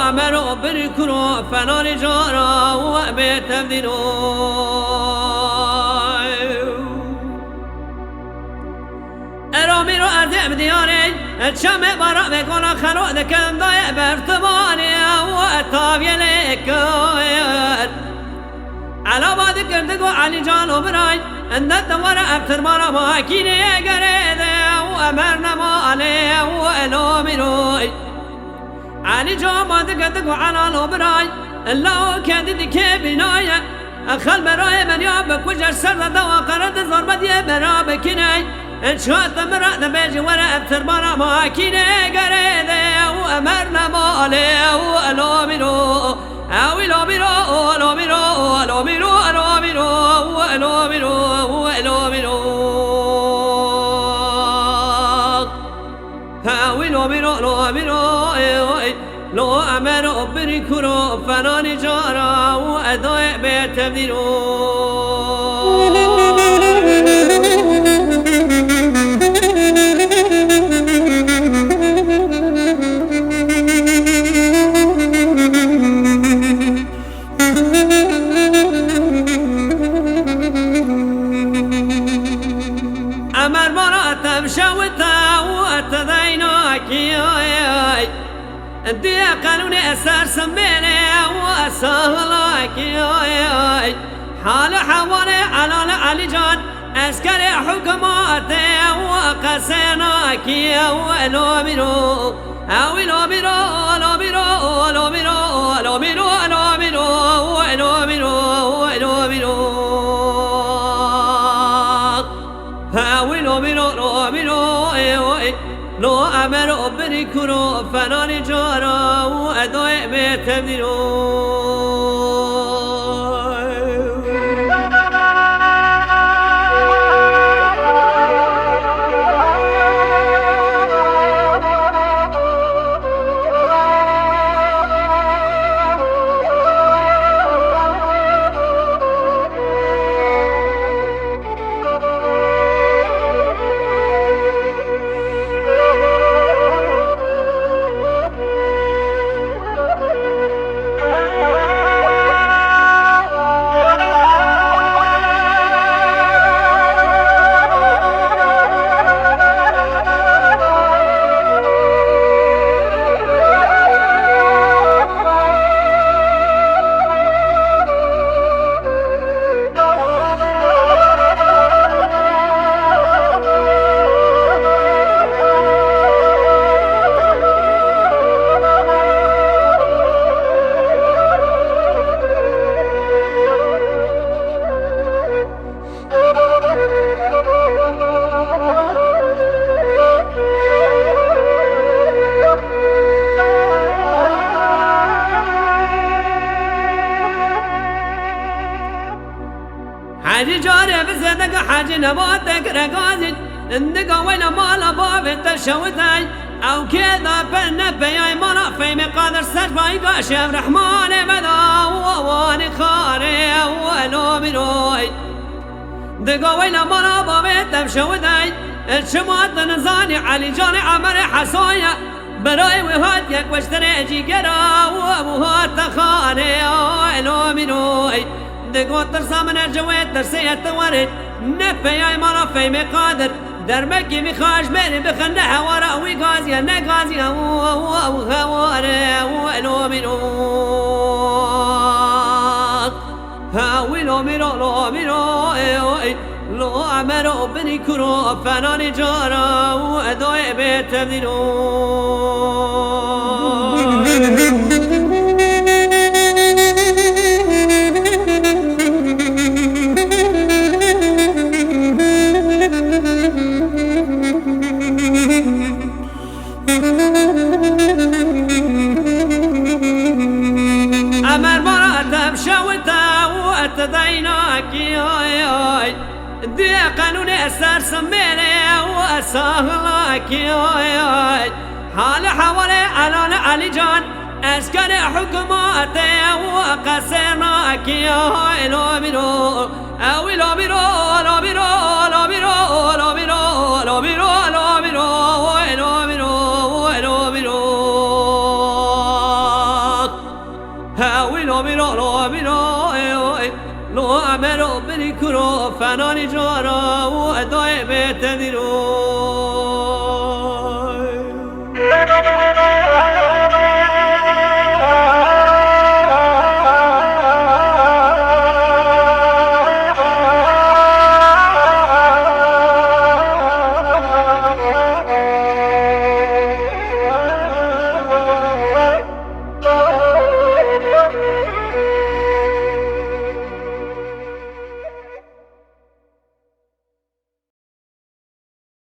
أمر بركرو فنان جارا وبيت ارامی رو ارده بدیاری چمه برا بکن خلو دکن دای برتبانی و اتابی لکایر علا باد کردگو علی جانو برای اندت دوار ابتر بارا باکینه گریده و امر نمالی و الامی روی علی جان باد کردگو علالو برای اللهو کدیدی که بینایه اخل برای من یا بکجر سر دوا قرد ضربت یه برا بکنی انشاءت مرأة بيجي ورا بتربانا ماكينة قريدة وأمرنا مالي وألومينو أويلومينو ألومينو ألومينو ألومينو ألومينو ألومينو أويلومينو ألومينو لو أمر بريكورو فناني جارا وأدوي بيتبدينو أمر مراتب شوتا واتديناك ياي دي قانوني أسار سميني وأسهلك ياي حال حوالي علي جان أسكري حكماتي وقسيناك وألومينو أويلومينو ألومينو ألومينو ألومينو ألومينو ألومينو ألومينو لو أمر بريكورو فنان جارا وأدوي بيتبدينو حاجي جاري بزيدك حاجي نباتك رقازي اندق وين مالا باب تشوتاي او كذا بنا بياي مالا في مقادر سجباي قاشم رحماني بدا وواني خاري ولومينوي دقا وين مالا باب تشوتاي الشمات نزاني علي جاني عمري حسويا براي وهاتيك واشتري جيقرا وابوهات خاني ولومينوي دقوت ترسا من الجوات ترسية تورد نفياي مرا في مقادر درمكي بخاش بيني بخنها ورا ويقازي نقازي وهواري ولومينو هاولومينو لومينو لو عمرو بني كرو فناني جارا وأدوي بيتبدينو أمر مراتب شوتا واتديناك ياي دي قانوني أسار سميني وأسهلك ياي حال حوالي علي جان أسكري حكماتي وقسيناك ياي لومينو أوي لومينو لومينو لومينو لومينو لومينو لومينو لومينو لومينو لو عمرو بری کرو فنانی جارا و ادای بهت دیرو